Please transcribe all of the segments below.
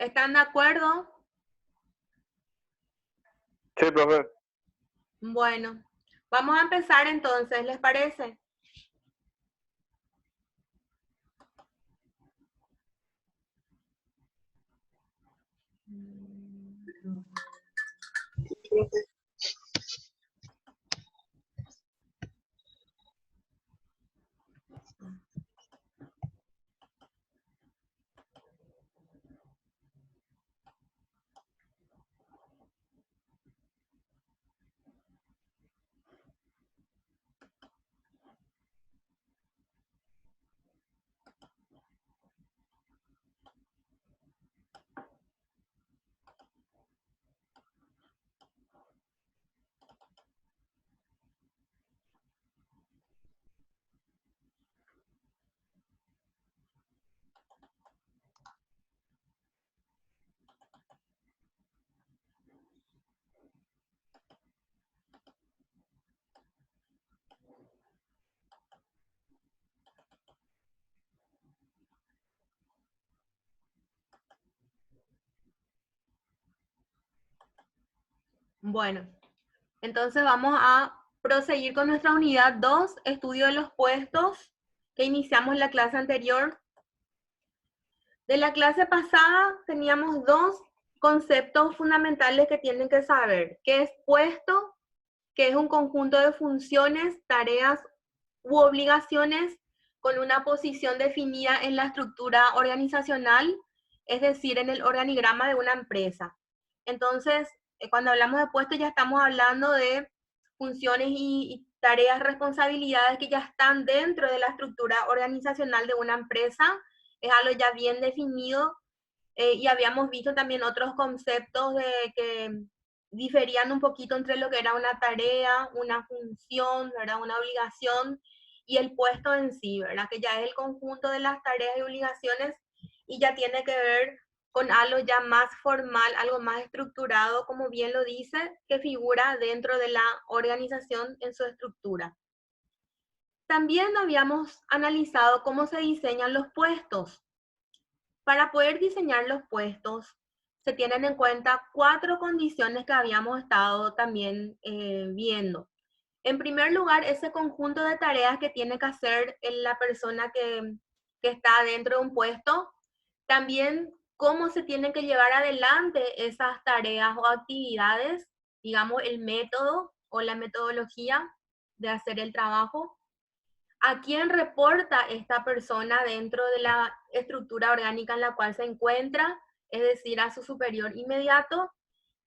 ¿Están de acuerdo? Sí, profe. Bueno, vamos a empezar entonces, ¿les parece? Bueno, entonces vamos a proseguir con nuestra unidad 2, estudio de los puestos, que iniciamos la clase anterior. De la clase pasada teníamos dos conceptos fundamentales que tienen que saber, qué es puesto, que es un conjunto de funciones, tareas u obligaciones con una posición definida en la estructura organizacional, es decir, en el organigrama de una empresa. Entonces, cuando hablamos de puesto ya estamos hablando de funciones y tareas, responsabilidades que ya están dentro de la estructura organizacional de una empresa, es algo ya bien definido, y habíamos visto también otros conceptos de que diferían un poquito entre lo que era una tarea, una función, ¿verdad? Una obligación y el puesto en sí, ¿verdad? Que ya es el conjunto de las tareas y obligaciones y ya tiene que ver con algo ya más formal, algo más estructurado, como bien lo dice, que figura dentro de la organización en su estructura. También habíamos analizado cómo se diseñan los puestos. Para poder diseñar los puestos, se tienen en cuenta 4 condiciones que habíamos estado también viendo. En primer lugar, ese conjunto de tareas que tiene que hacer la persona que está dentro de un puesto. También cómo se tienen que llevar adelante esas tareas o actividades, digamos, el método o la metodología de hacer el trabajo. ¿A quién reporta esta persona dentro de la estructura orgánica en la cual se encuentra? Es decir, a su superior inmediato.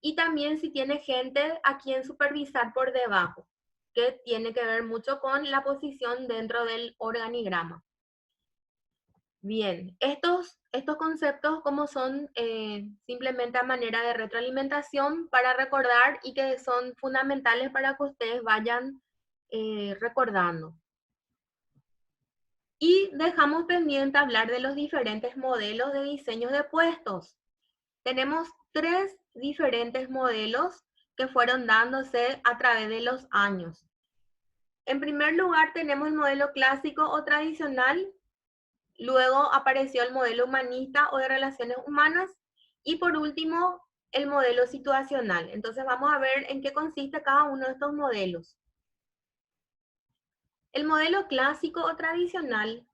Y también si tiene gente a quien supervisar por debajo, que tiene que ver mucho con la posición dentro del organigrama. Bien, estos conceptos como son simplemente a manera de retroalimentación para recordar y que son fundamentales para que ustedes vayan recordando. Y dejamos pendiente hablar de los diferentes modelos de diseño de puestos. Tenemos 3 diferentes modelos que fueron dándose a través de los años. En primer lugar tenemos el modelo clásico o tradicional, luego apareció el modelo humanista o de relaciones humanas y por último el modelo situacional. Entonces vamos a ver en qué consiste cada uno de estos modelos. El modelo clásico o tradicional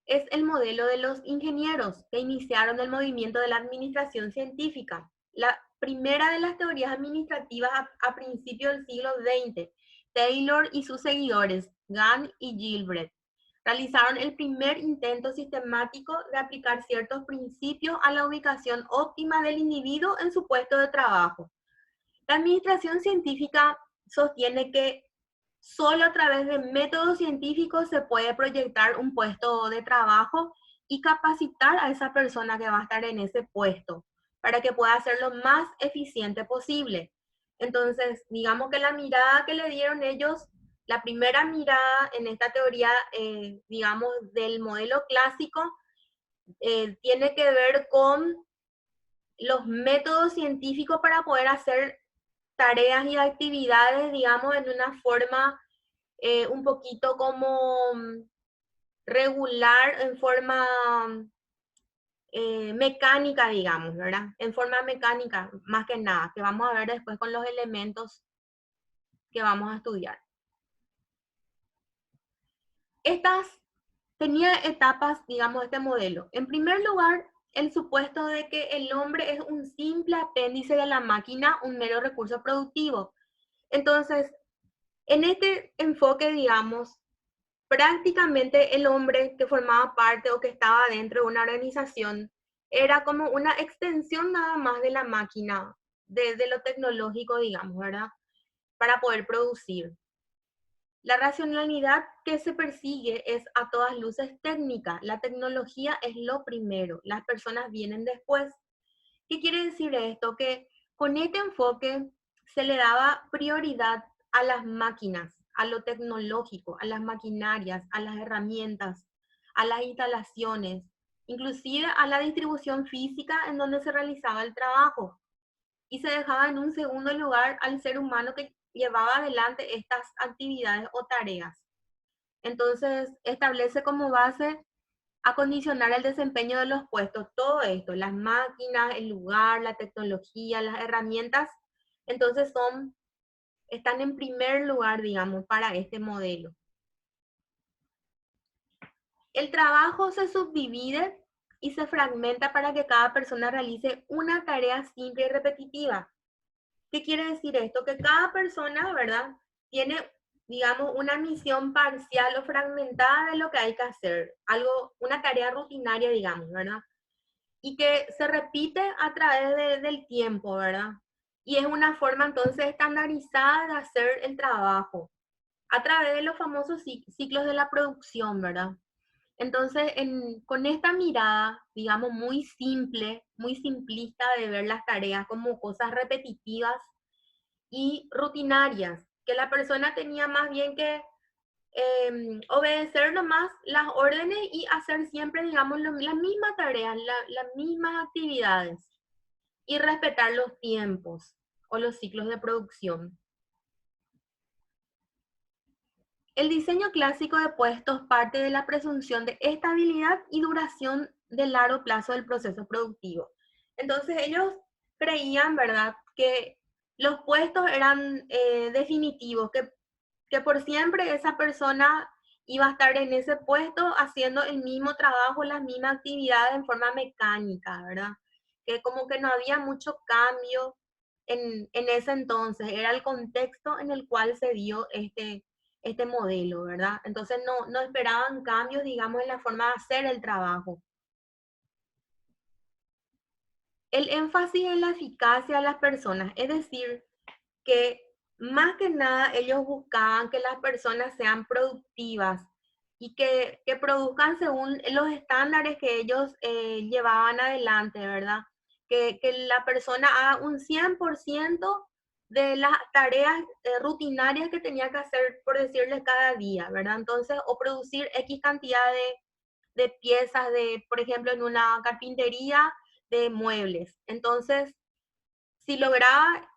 es el modelo de los ingenieros que iniciaron el movimiento de la administración científica. La primera de las teorías administrativas a principios del siglo XX, Taylor y sus seguidores, Gunn y Gilbert, realizaron el primer intento sistemático de aplicar ciertos principios a la ubicación óptima del individuo en su puesto de trabajo. La administración científica sostiene que solo a través de métodos científicos se puede proyectar un puesto de trabajo y capacitar a esa persona que va a estar en ese puesto para que pueda ser lo más eficiente posible. Entonces, digamos que la mirada que le dieron ellos, la primera mirada en esta teoría, digamos, del modelo clásico, tiene que ver con los métodos científicos para poder hacer tareas y actividades, digamos, en una forma un poquito como regular, en forma mecánica, digamos, ¿verdad? En forma mecánica, más que nada, que vamos a ver después con los elementos que vamos a estudiar. Estas tenía etapas, digamos, este modelo. En primer lugar, el supuesto de que el hombre es un simple apéndice de la máquina, un mero recurso productivo. Entonces, en este enfoque, digamos, prácticamente el hombre que formaba parte o que estaba dentro de una organización era como una extensión nada más de la máquina, de lo tecnológico, digamos, ¿verdad? Para poder producir. La racionalidad que se persigue es a todas luces técnica. La tecnología es lo primero, las personas vienen después. ¿Qué quiere decir esto? Que con este enfoque se le daba prioridad a las máquinas, a lo tecnológico, a las maquinarias, a las herramientas, a las instalaciones, inclusive a la distribución física en donde se realizaba el trabajo. Y se dejaba en un segundo lugar al ser humano que llevaba adelante estas actividades o tareas. Entonces, establece como base acondicionar el desempeño de los puestos, todo esto, las máquinas, el lugar, la tecnología, las herramientas, entonces están en primer lugar, digamos, para este modelo. El trabajo se subdivide y se fragmenta para que cada persona realice una tarea simple y repetitiva. ¿Qué quiere decir esto? Que cada persona, ¿verdad? Tiene, digamos, una misión parcial o fragmentada de lo que hay que hacer. Algo, una tarea rutinaria, digamos, ¿verdad? Y que se repite a través del tiempo, ¿verdad? Y es una forma entonces estandarizada de hacer el trabajo a través de los famosos ciclos de la producción, ¿verdad? Entonces, con esta mirada, digamos, muy simple, muy simplista de ver las tareas como cosas repetitivas y rutinarias, que la persona tenía más bien que obedecer nomás las órdenes y hacer siempre, digamos, las mismas tareas, las mismas actividades y respetar los tiempos o los ciclos de producción. El diseño clásico de puestos parte de la presunción de estabilidad y duración de largo plazo del proceso productivo. Entonces ellos creían, ¿verdad?, que los puestos eran definitivos, que por siempre esa persona iba a estar en ese puesto haciendo el mismo trabajo, las mismas actividades en forma mecánica, ¿verdad? Que como que no había mucho cambio en ese entonces, era el contexto en el cual se dio este modelo, ¿verdad? Entonces no esperaban cambios, digamos, en la forma de hacer el trabajo. El énfasis en la eficacia de las personas, es decir, que más que nada ellos buscaban que las personas sean productivas y que produzcan según los estándares que ellos llevaban adelante, ¿verdad? Que la persona haga un 100% de las tareas rutinarias que tenía que hacer, por decirles, cada día, ¿verdad? Entonces, o producir X cantidad de piezas, por ejemplo, en una carpintería de muebles. Entonces, si lograba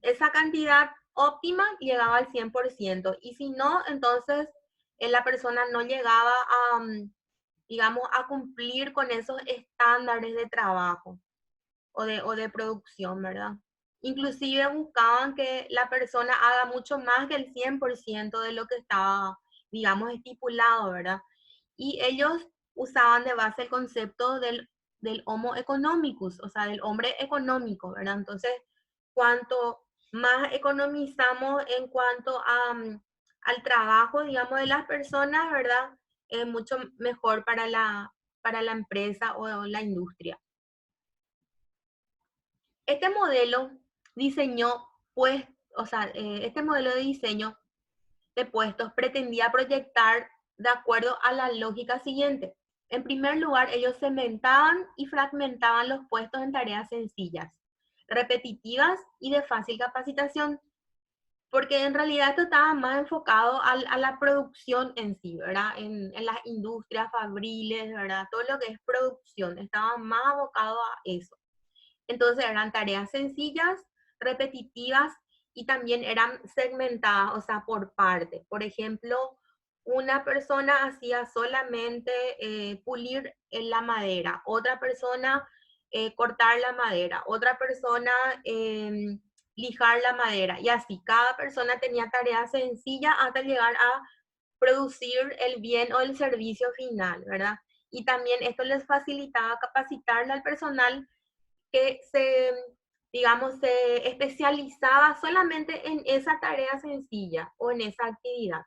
esa cantidad óptima, llegaba al 100%. Y si no, entonces la persona no llegaba a, digamos, a cumplir con esos estándares de trabajo o de producción, ¿verdad? Inclusive buscaban que la persona haga mucho más que el 100% de lo que estaba, digamos, estipulado, ¿verdad? Y ellos usaban de base el concepto del homo economicus, o sea, del hombre económico, ¿verdad? Entonces, cuanto más economizamos en cuanto al trabajo, digamos, de las personas, ¿verdad? Es mucho mejor para la empresa o la industria. Este modelo diseñó, pues, o sea, este modelo de diseño de puestos pretendía proyectar de acuerdo a la lógica siguiente. En primer lugar, ellos segmentaban y fragmentaban los puestos en tareas sencillas, repetitivas y de fácil capacitación, porque en realidad esto estaba más enfocado a la producción en sí, ¿verdad? En las industrias fabriles, ¿verdad? Todo lo que es producción, estaba más abocado a eso. Entonces eran tareas sencillas, repetitivas y también eran segmentadas, o sea, por parte. Por ejemplo, una persona hacía solamente pulir en la madera, otra persona cortar la madera, otra persona lijar la madera, y así cada persona tenía tareas sencillas hasta llegar a producir el bien o el servicio final, ¿verdad? Y también esto les facilitaba capacitarle al personal que digamos, se especializaba solamente en esa tarea sencilla o en esa actividad.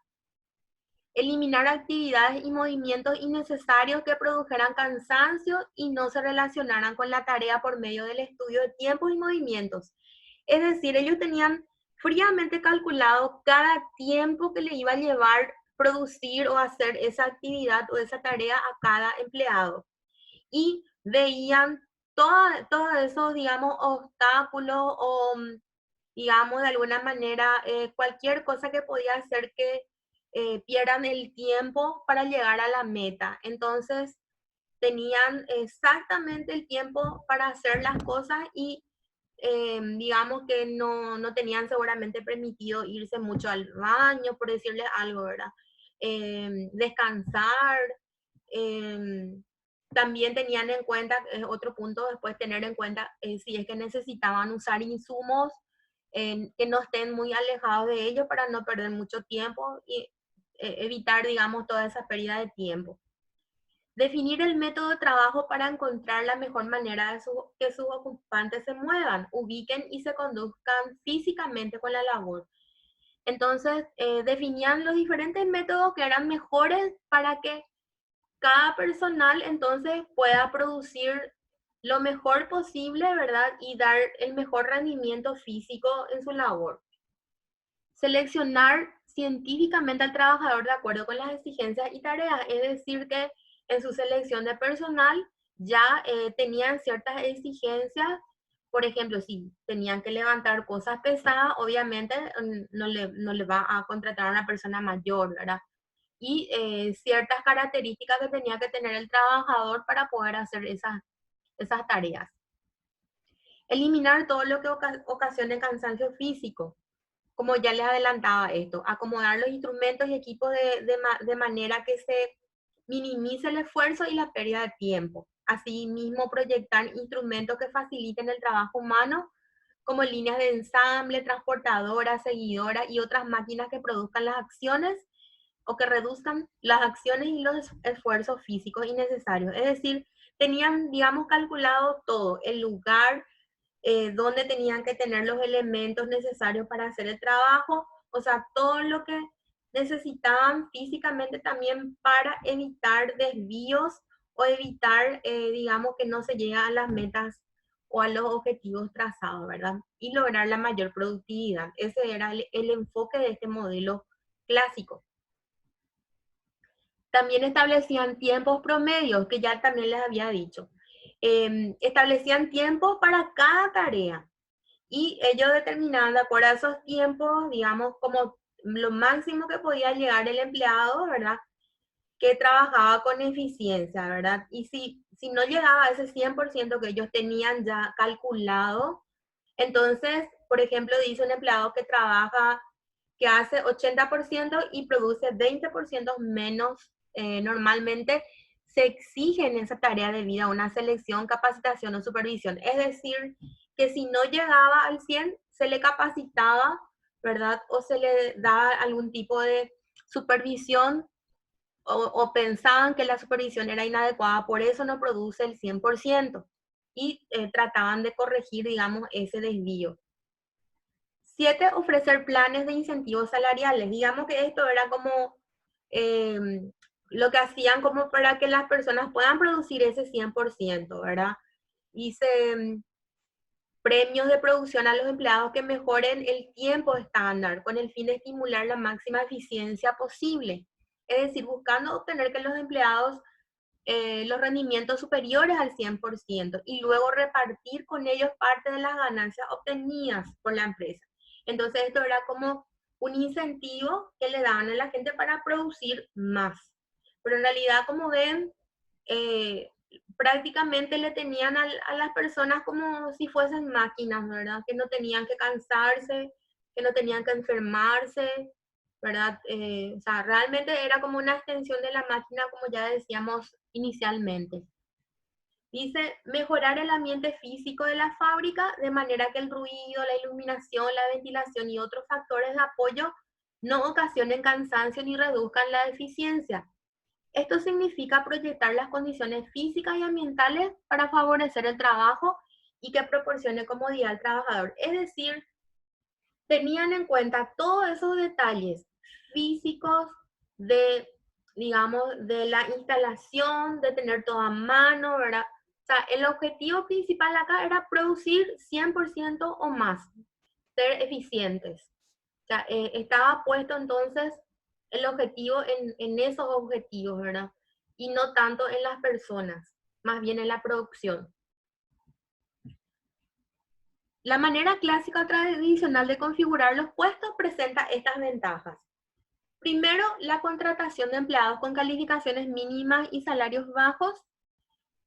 Eliminar actividades y movimientos innecesarios que produjeran cansancio y no se relacionaran con la tarea por medio del estudio de tiempos y movimientos. Es decir, ellos tenían fríamente calculado cada tiempo que le iba a llevar producir o hacer esa actividad o esa tarea a cada empleado. Y veían todos esos, digamos, obstáculos o, digamos, de alguna manera, cualquier cosa que podía hacer que pierdan el tiempo para llegar a la meta. Entonces, tenían exactamente el tiempo para hacer las cosas y digamos que no tenían seguramente permitido irse mucho al baño, por decirles algo, ¿verdad? Descansar. em, También tenían en cuenta, otro punto después, tener en cuenta si es que necesitaban usar insumos que no estén muy alejados de ellos para no perder mucho tiempo y evitar, digamos, toda esa pérdida de tiempo. Definir el método de trabajo para encontrar la mejor manera de que sus ocupantes se muevan, ubiquen y se conduzcan físicamente con la labor. Entonces, definían los diferentes métodos que eran mejores para que cada personal entonces pueda producir lo mejor posible, ¿verdad? Y dar el mejor rendimiento físico en su labor. Seleccionar científicamente al trabajador de acuerdo con las exigencias y tareas, es decir, que en su selección de personal ya tenían ciertas exigencias. Por ejemplo, si tenían que levantar cosas pesadas, obviamente no le va a contratar a una persona mayor, ¿verdad? Y ciertas características que tenía que tener el trabajador para poder hacer esas tareas. Eliminar todo lo que ocasione cansancio físico, como ya les adelantaba esto, acomodar los instrumentos y equipos de manera que se minimice el esfuerzo y la pérdida de tiempo. Asimismo, proyectar instrumentos que faciliten el trabajo humano, como líneas de ensamble, transportadoras, seguidoras y otras máquinas que produzcan las acciones o que reduzcan las acciones y los esfuerzos físicos innecesarios. Es decir, tenían, digamos, calculado todo, el lugar, donde tenían que tener los elementos necesarios para hacer el trabajo, o sea, todo lo que necesitaban físicamente también para evitar desvíos o evitar, digamos, que no se llegue a las metas o a los objetivos trazados, ¿verdad? Y lograr la mayor productividad. Ese era el enfoque de este modelo clásico. También establecían tiempos promedios, que ya también les había dicho. Establecían tiempos para cada tarea y ellos determinaban de acuerdo a esos tiempos, digamos, como lo máximo que podía llegar el empleado, ¿verdad? Que trabajaba con eficiencia, ¿verdad? Y si no llegaba a ese 100% que ellos tenían ya calculado, entonces, por ejemplo, dice un empleado que trabaja, que hace 80% y produce 20% menos, normalmente se exige en esa tarea debido a una selección, capacitación o supervisión. Es decir, que si no llegaba al 100, se le capacitaba, ¿verdad? O se le daba algún tipo de supervisión o pensaban que la supervisión era inadecuada, por eso no produce el 100% y trataban de corregir, digamos, ese desvío. 7, ofrecer planes de incentivos salariales. Digamos que esto era como eh, lo que hacían como para que las personas puedan producir ese 100%, ¿verdad? Hice premios de producción a los empleados que mejoren el tiempo estándar con el fin de estimular la máxima eficiencia posible. Es decir, buscando obtener que los empleados los rendimientos superiores al 100% y luego repartir con ellos parte de las ganancias obtenidas por la empresa. Entonces esto era como un incentivo que le daban a la gente para producir más. Pero en realidad, como ven, eh, prácticamente le tenían a las personas como si fuesen máquinas, ¿verdad? Que no tenían que cansarse, que no tenían que enfermarse, ¿verdad? O sea, realmente era como una extensión de la máquina, como ya decíamos inicialmente. Dice, mejorar el ambiente físico de la fábrica de manera que el ruido, la iluminación, la ventilación y otros factores de apoyo no ocasionen cansancio ni reduzcan la eficiencia. Esto significa proyectar las condiciones físicas y ambientales para favorecer el trabajo y que proporcione comodidad al trabajador. Es decir, tenían en cuenta todos esos detalles físicos de, digamos, de la instalación, de tener todo a mano, ¿verdad? O sea, el objetivo principal acá era producir 100% o más, ser eficientes. O sea, estaba puesto entonces el objetivo en esos objetivos, ¿verdad? Y no tanto en las personas, más bien en la producción. La manera clásica tradicional de configurar los puestos presenta estas ventajas. Primero, la contratación de empleados con calificaciones mínimas y salarios bajos.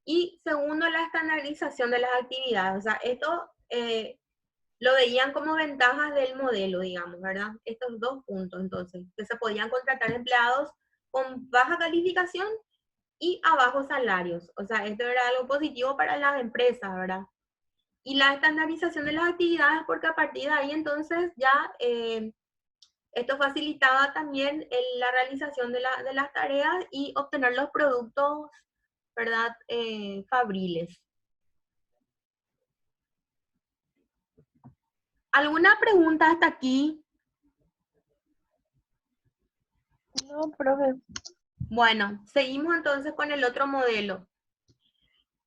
Y segundo, la estandarización de las actividades. O sea, esto lo veían como ventajas del modelo, digamos, ¿verdad? Estos dos puntos, entonces, que se podían contratar empleados con baja calificación y a bajos salarios. O sea, esto era algo positivo para las empresas, ¿verdad? Y la estandarización de las actividades, porque a partir de ahí entonces ya esto facilitaba también la realización de las tareas y obtener los productos, ¿verdad? Fabriles. ¿Alguna pregunta hasta aquí? No, profe. Bueno, seguimos entonces con el otro modelo.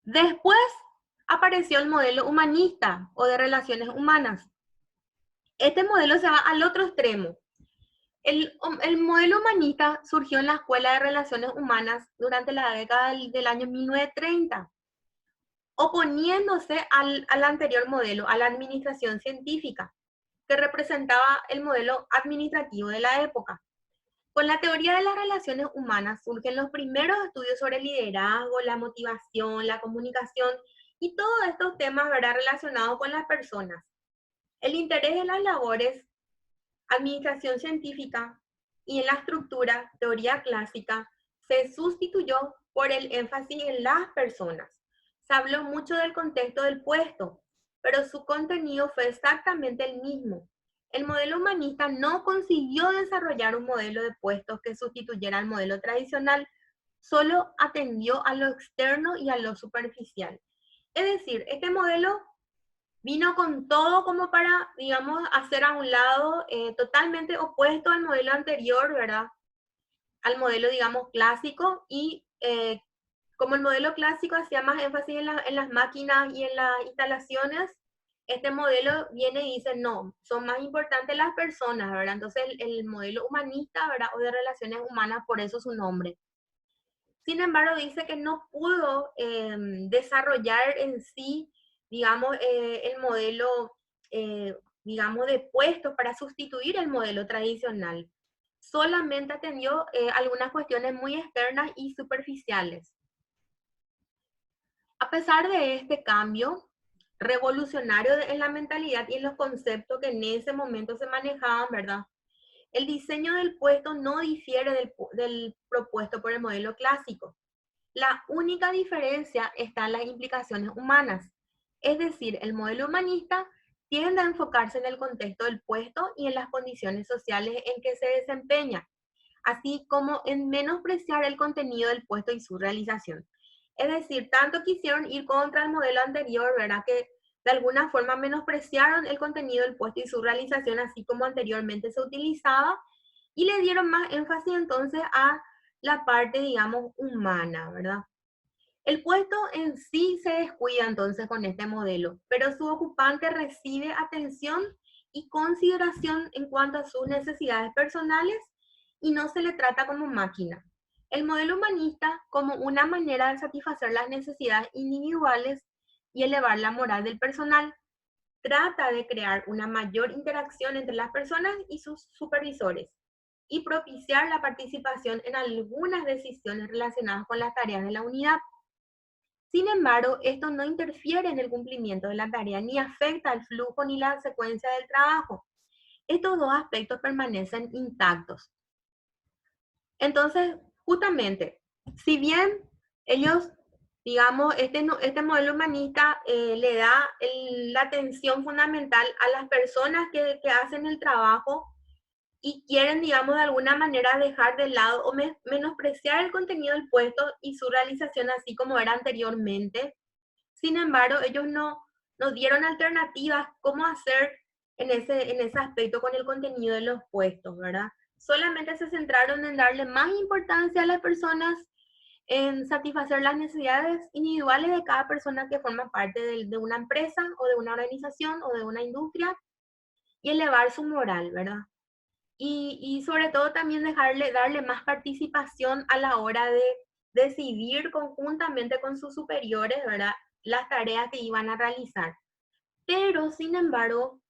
Después apareció el modelo humanista o de relaciones humanas. Este modelo se va al otro extremo. El modelo humanista surgió en la Escuela de Relaciones Humanas durante la década del año 1930, oponiéndose al anterior modelo, a la administración científica, que representaba el modelo administrativo de la época. Con la teoría de las relaciones humanas surgen los primeros estudios sobre el liderazgo, la motivación, la comunicación y todos estos temas, ¿verdad?, relacionados con las personas. El interés en las labores, administración científica y en la estructura, teoría clásica, se sustituyó por el énfasis en las personas. Se habló mucho del contexto del puesto, pero su contenido fue exactamente el mismo. El modelo humanista no consiguió desarrollar un modelo de puestos que sustituyera al modelo tradicional, solo atendió a lo externo y a lo superficial. Es decir, este modelo vino con todo como para, digamos, hacer a un lado totalmente opuesto al modelo anterior, ¿verdad? Al modelo, digamos, clásico y como el modelo clásico hacía más énfasis en las máquinas y en las instalaciones, este modelo viene y dice, no, son más importantes las personas, ¿verdad? Entonces el modelo humanista, ¿verdad? O de relaciones humanas, por eso su nombre. Sin embargo, dice que no pudo desarrollar en sí, digamos, el modelo, digamos, de puestos para sustituir el modelo tradicional. Solamente atendió algunas cuestiones muy externas y superficiales. A pesar de este cambio revolucionario en la mentalidad y en los conceptos que en ese momento se manejaban, ¿verdad? El diseño del puesto no difiere del propuesto por el modelo clásico. La única diferencia está en las implicaciones humanas. Es decir, el modelo humanista tiende a enfocarse en el contexto del puesto y en las condiciones sociales en que se desempeña, así como en menospreciar el contenido del puesto y su realización. Es decir, tanto quisieron ir contra el modelo anterior, ¿verdad? Que de alguna forma menospreciaron el contenido del puesto y su realización, así como anteriormente se utilizaba, y le dieron más énfasis entonces a la parte, digamos, humana, ¿verdad? El puesto en sí se descuida entonces con este modelo, pero su ocupante recibe atención y consideración en cuanto a sus necesidades personales y no se le trata como máquina. El modelo humanista como una manera de satisfacer las necesidades individuales y elevar la moral del personal, trata de crear una mayor interacción entre las personas y sus supervisores y propiciar la participación en algunas decisiones relacionadas con las tareas de la unidad. Sin embargo, esto no interfiere en el cumplimiento de la tarea ni afecta al flujo ni la secuencia del trabajo. estos dos aspectos permanecen intactos. Entonces, justamente, si bien ellos, digamos, este modelo humanista le da la atención fundamental a las personas que hacen el trabajo y quieren, digamos, de alguna manera dejar de lado o menospreciar el contenido del puesto y su realización así como era anteriormente. Sin embargo, ellos no dieron alternativas cómo hacer en ese aspecto con el contenido de los puestos, ¿verdad? Solamente se centraron en darle más importancia a las personas, en satisfacer las necesidades individuales de cada persona que forma parte de una empresa o de una organización o de una industria y elevar su moral, ¿verdad? Y sobre todo también darle más participación a la hora de decidir conjuntamente con sus superiores, ¿verdad? Las tareas que iban a realizar. Pero, sin embargo,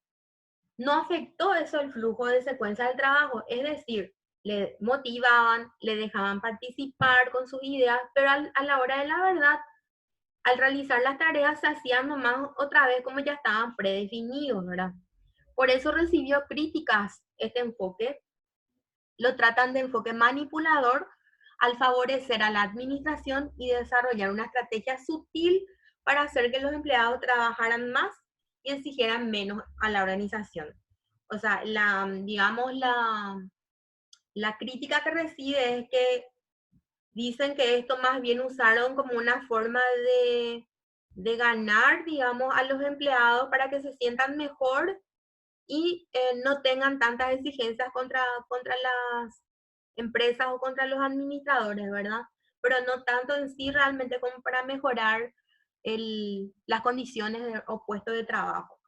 no afectó eso el flujo de secuencia del trabajo. Es decir, le motivaban, le dejaban participar con sus ideas, pero a la hora de la verdad, al realizar las tareas se hacían nomás otra vez como ya estaban predefinidos, ¿verdad? Por eso recibió críticas este enfoque. Lo tratan de enfoque manipulador al favorecer a la administración y desarrollar una estrategia sutil para hacer que los empleados trabajaran más y exigieran menos a la organización. O sea, digamos, la crítica que recibe es que dicen que esto más bien usaron como una forma de ganar, digamos, a los empleados para que se sientan mejor y no tengan tantas exigencias contra las empresas o contra los administradores, ¿verdad? Pero no tanto en sí realmente como para mejorar las condiciones o puestos de trabajo.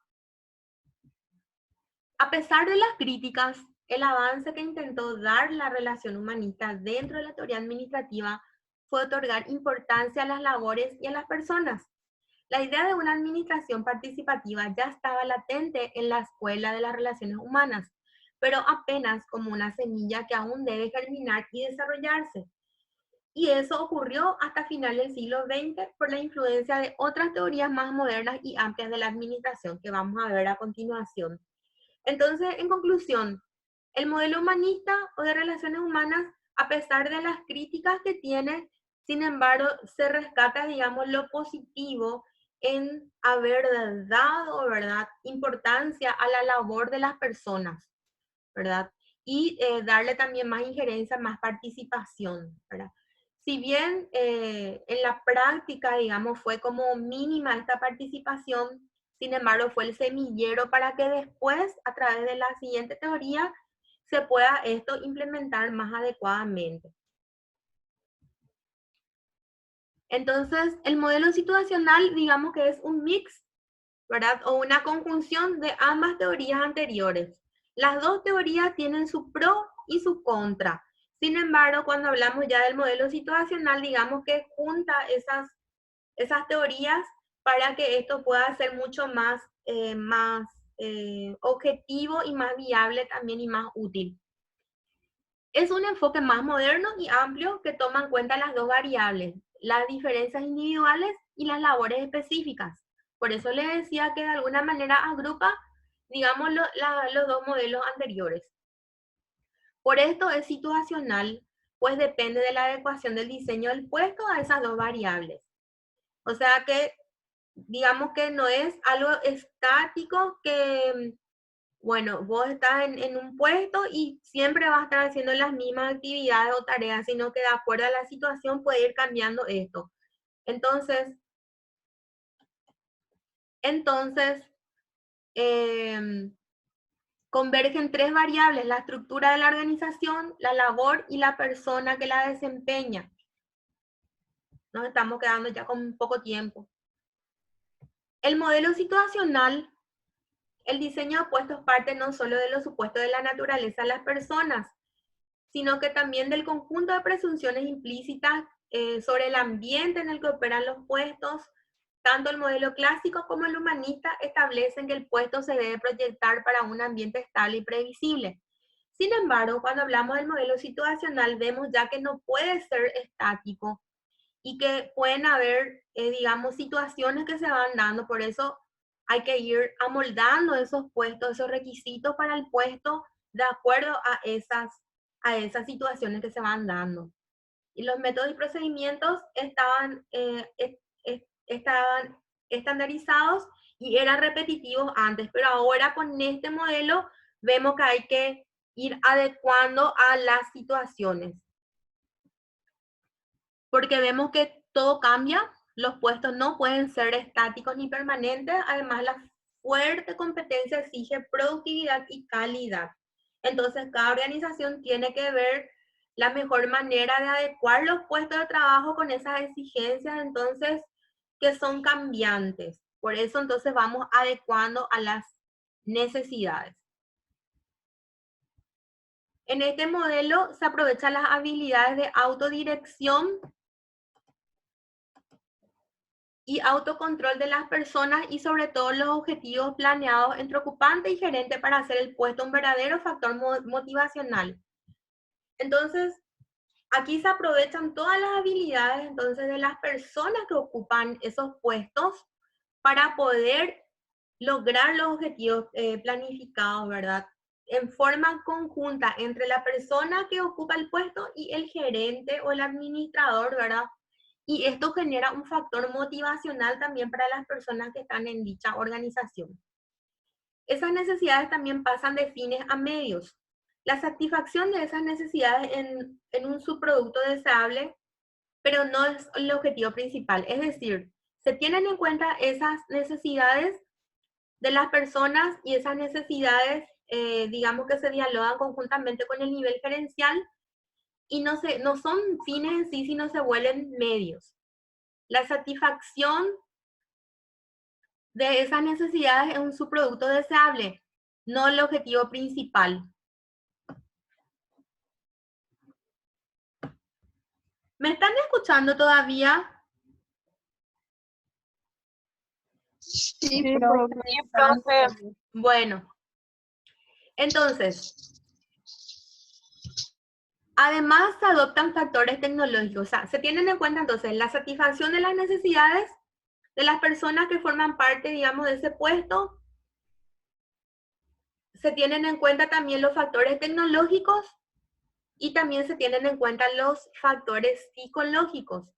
A pesar de las críticas, el avance que intentó dar la relación humanista dentro de la teoría administrativa fue otorgar importancia a las labores y a las personas. La idea de una administración participativa ya estaba latente en la escuela de las relaciones humanas, pero apenas como una semilla que aún debe germinar y desarrollarse. Y eso ocurrió hasta finales del siglo XX por la influencia de otras teorías más modernas y amplias de la administración que vamos a ver a continuación. Entonces, en conclusión, el modelo humanista o de relaciones humanas, a pesar de las críticas que tiene, sin embargo, se rescata, digamos, lo positivo en haber dado, ¿verdad?, importancia a la labor de las personas, ¿verdad? Y darle también más injerencia, más participación, ¿verdad? Si bien en la práctica, digamos, fue como mínima esta participación, sin embargo, fue el semillero para que después, a través de la siguiente teoría, se pueda esto implementar más adecuadamente. Entonces, el modelo situacional, digamos que es un mix, ¿verdad? O una conjunción de ambas teorías anteriores. Las dos teorías tienen su pro y su contra. Sin embargo, cuando hablamos ya del modelo situacional, digamos que junta esas teorías para que esto pueda ser mucho más, objetivo y más viable también y más útil. Es un enfoque más moderno y amplio que toma en cuenta las dos variables, las diferencias individuales y las labores específicas. Por eso le decía que de alguna manera agrupa, digamos, los dos modelos anteriores. Por esto es situacional, pues depende de la adecuación del diseño del puesto a esas dos variables. O sea que, digamos que no es algo estático que, bueno, vos estás en un puesto y siempre vas a estar haciendo las mismas actividades o tareas, sino que de acuerdo a la situación puede ir cambiando esto. Entonces, eh, convergen tres variables: la estructura de la organización, la labor y la persona que la desempeña. Nos estamos quedando ya con poco tiempo. El modelo situacional, el diseño de puestos parte no solo de los supuestos de la naturaleza de las personas, sino que también del conjunto de presunciones implícitas sobre el ambiente en el que operan los puestos. Tanto el modelo clásico como el humanista establecen que el puesto se debe proyectar para un ambiente estable y previsible. Sin embargo, cuando hablamos del modelo situacional, vemos ya que no puede ser estático y que pueden haber, digamos, situaciones que se van dando. Por eso hay que ir amoldando esos puestos, esos requisitos para el puesto de acuerdo a esas situaciones que se van dando. Y los métodos y procedimientos estaban estandarizados y eran repetitivos antes, pero ahora con este modelo vemos que hay que ir adecuando a las situaciones. Porque vemos que todo cambia, los puestos no pueden ser estáticos ni permanentes, además la fuerte competencia exige productividad y calidad. Entonces, cada organización tiene que ver la mejor manera de adecuar los puestos de trabajo con esas exigencias, entonces, que son cambiantes. Por eso, entonces, vamos adecuando a las necesidades. En este modelo se aprovechan las habilidades de autodirección y autocontrol de las personas y sobre todo los objetivos planeados entre ocupante y gerente para hacer el puesto un verdadero factor motivacional. Entonces, aquí se aprovechan todas las habilidades entonces de las personas que ocupan esos puestos para poder lograr los objetivos planificados, ¿verdad? En forma conjunta entre la persona que ocupa el puesto y el gerente o el administrador, ¿verdad? Y esto genera un factor motivacional también para las personas que están en dicha organización. Esas necesidades también pasan de fines a medios. La satisfacción de esas necesidades en un subproducto deseable, pero no es el objetivo principal. Es decir, se tienen en cuenta esas necesidades de las personas y esas necesidades, digamos que se dialogan conjuntamente con el nivel gerencial y no son fines en sí, sino se vuelven medios. La satisfacción de esas necesidades es un subproducto deseable, no el objetivo principal. ¿Me están escuchando todavía? Sí, profe. Bueno, entonces, además se adoptan factores tecnológicos. O sea, se tienen en cuenta entonces la satisfacción de las necesidades de las personas que forman parte, digamos, de ese puesto. Se tienen en cuenta también los factores tecnológicos y también se tienen en cuenta los factores psicológicos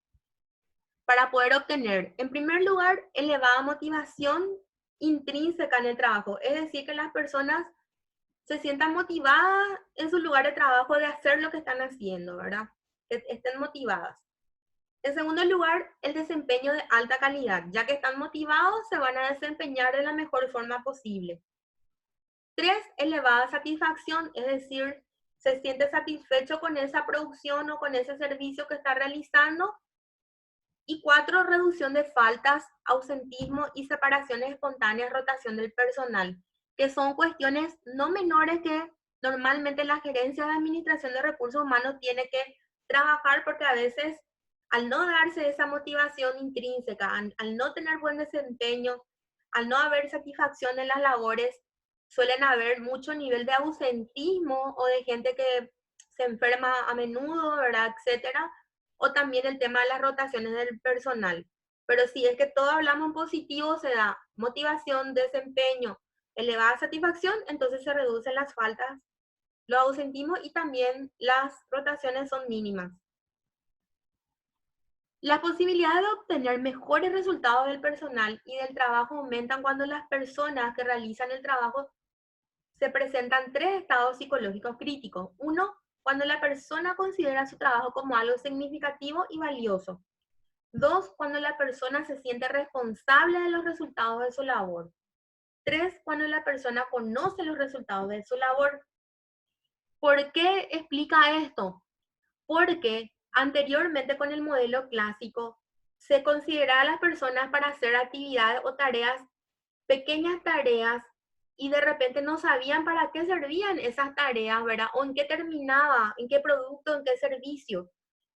para poder obtener, en primer lugar, elevada motivación intrínseca en el trabajo. Es decir, que las personas se sientan motivadas en su lugar de trabajo de hacer lo que están haciendo, ¿verdad? Que estén motivadas. En segundo lugar, el desempeño de alta calidad. Ya que están motivados, se van a desempeñar de la mejor forma posible. 3, elevada satisfacción, es decir, se siente satisfecho con esa producción o con ese servicio que está realizando. Y 4, reducción de faltas, ausentismo y separaciones espontáneas, rotación del personal, que son cuestiones no menores que normalmente la gerencia de administración de recursos humanos tiene que trabajar, porque a veces al no darse esa motivación intrínseca, al no tener buen desempeño, al no haber satisfacción en las labores, suelen haber mucho nivel de ausentismo o de gente que se enferma a menudo, ¿verdad? Etcétera. O también el tema de las rotaciones del personal. Pero si es que todo hablamos en positivo, se da motivación, desempeño, elevada satisfacción, entonces se reducen las faltas, los ausentismos y también las rotaciones son mínimas. Las posibilidades de obtener mejores resultados del personal y del trabajo aumentan cuando las personas que realizan el trabajo se presentan 3 estados psicológicos críticos. 1, cuando la persona considera su trabajo como algo significativo y valioso. 2, cuando la persona se siente responsable de los resultados de su labor. 3, cuando la persona conoce los resultados de su labor. ¿Por qué explica esto? Porque anteriormente con el modelo clásico se consideraba a las personas para hacer actividades o tareas, pequeñas tareas, y de repente no sabían para qué servían esas tareas, ¿verdad? O en qué terminaba, en qué producto, en qué servicio.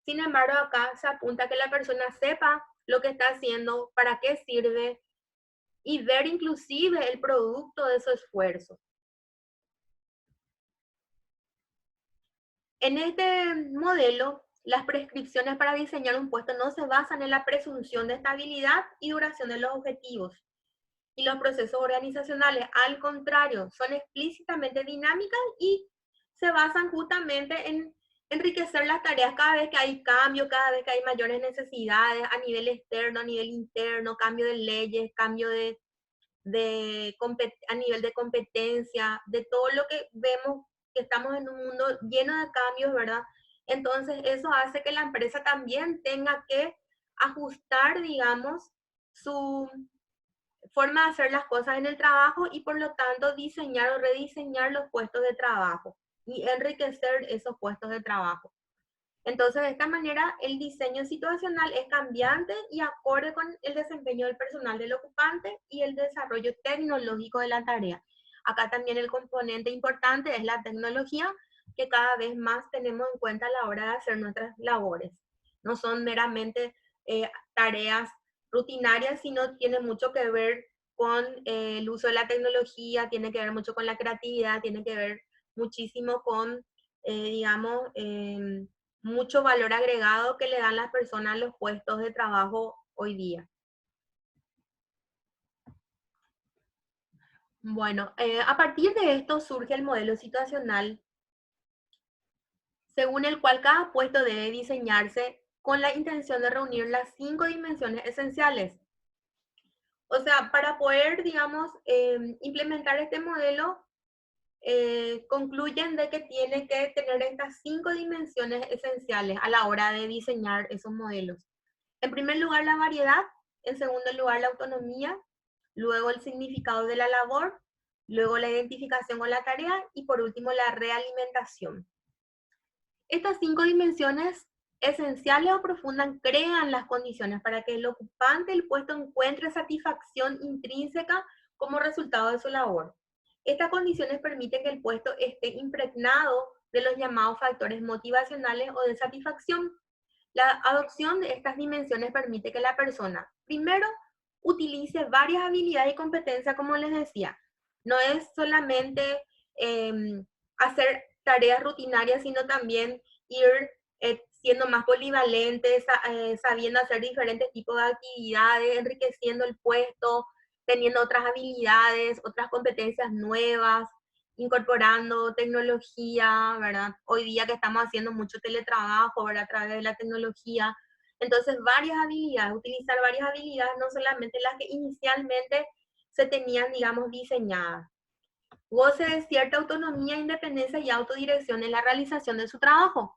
Sin embargo, acá se apunta a que la persona sepa lo que está haciendo, para qué sirve, y ver inclusive el producto de su esfuerzo. En este modelo, las prescripciones para diseñar un puesto no se basan en la presunción de estabilidad y duración de los objetivos, y los procesos organizacionales, al contrario, son explícitamente dinámicas y se basan justamente en enriquecer las tareas cada vez que hay cambio, cada vez que hay mayores necesidades a nivel externo, a nivel interno, cambio de leyes, cambio a nivel de competencia, de todo lo que vemos que estamos en un mundo lleno de cambios, ¿verdad? Entonces eso hace que la empresa también tenga que ajustar, digamos, su forma de hacer las cosas en el trabajo y por lo tanto diseñar o rediseñar los puestos de trabajo y enriquecer esos puestos de trabajo. Entonces, de esta manera, el diseño situacional es cambiante y acorde con el desempeño del personal del ocupante y el desarrollo tecnológico de la tarea. Acá también el componente importante es la tecnología, que cada vez más tenemos en cuenta a la hora de hacer nuestras labores. No son meramente tareas rutinarias, sino tiene mucho que ver con el uso de la tecnología, tiene que ver mucho con la creatividad, tiene que ver muchísimo con, digamos, mucho valor agregado que le dan las personas a los puestos de trabajo hoy día. Bueno, a partir de esto surge el modelo situacional, según el cual cada puesto debe diseñarse con la intención de reunir las 5 dimensiones esenciales. O sea, para poder, digamos, implementar este modelo, concluyen de que tiene que tener estas 5 dimensiones esenciales a la hora de diseñar esos modelos. En primer lugar, la variedad. En segundo lugar, la autonomía. Luego, el significado de la labor. Luego, la identificación con la tarea. Y por último, la realimentación. Estas 5 dimensiones esenciales o profundas crean las condiciones para que el ocupante del puesto encuentre satisfacción intrínseca como resultado de su labor. Estas condiciones permiten que el puesto esté impregnado de los llamados factores motivacionales o de satisfacción. La adopción de estas dimensiones permite que la persona, primero, utilice varias habilidades y competencias, como les decía. No es solamente hacer tareas rutinarias, sino también ir siendo más polivalente, sabiendo hacer diferentes tipos de actividades, enriqueciendo el puesto, teniendo otras habilidades, otras competencias nuevas, incorporando tecnología, ¿verdad? Hoy día que estamos haciendo mucho teletrabajo, ¿verdad? A través de la tecnología. Entonces, varias habilidades, utilizar varias habilidades, no solamente las que inicialmente se tenían, digamos, diseñadas. Goce de cierta autonomía, independencia y autodirección en la realización de su trabajo.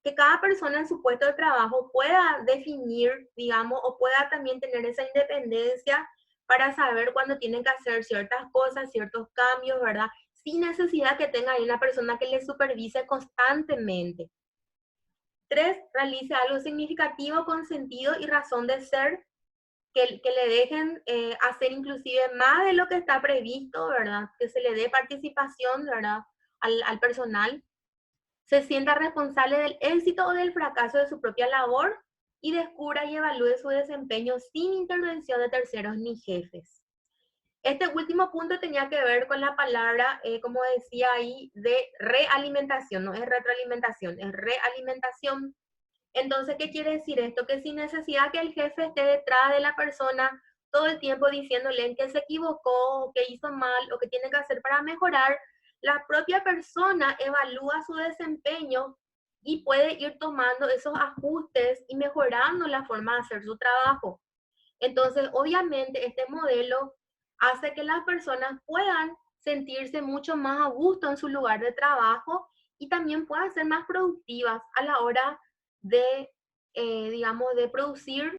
Que cada persona en su puesto de trabajo pueda definir, digamos, o pueda también tener esa independencia para saber cuándo tienen que hacer ciertas cosas, ciertos cambios, ¿verdad? Sin necesidad que tenga ahí una persona que le supervise constantemente. 3, realice algo significativo con sentido y razón de ser, que le dejen hacer inclusive más de lo que está previsto, ¿verdad? Que se le dé participación, ¿verdad? Al personal. Se sienta responsable del éxito o del fracaso de su propia labor y descubra y evalúe su desempeño sin intervención de terceros ni jefes. Este último punto tenía que ver con la palabra, como decía ahí, de realimentación, no es retroalimentación, es realimentación. Entonces, ¿qué quiere decir esto? Que sin necesidad que el jefe esté detrás de la persona todo el tiempo diciéndole que se equivocó, que hizo mal o que tiene que hacer para mejorar, la propia persona evalúa su desempeño y puede ir tomando esos ajustes y mejorando la forma de hacer su trabajo. Entonces, obviamente, este modelo hace que las personas puedan sentirse mucho más a gusto en su lugar de trabajo y también puedan ser más productivas a la hora de, digamos, de producir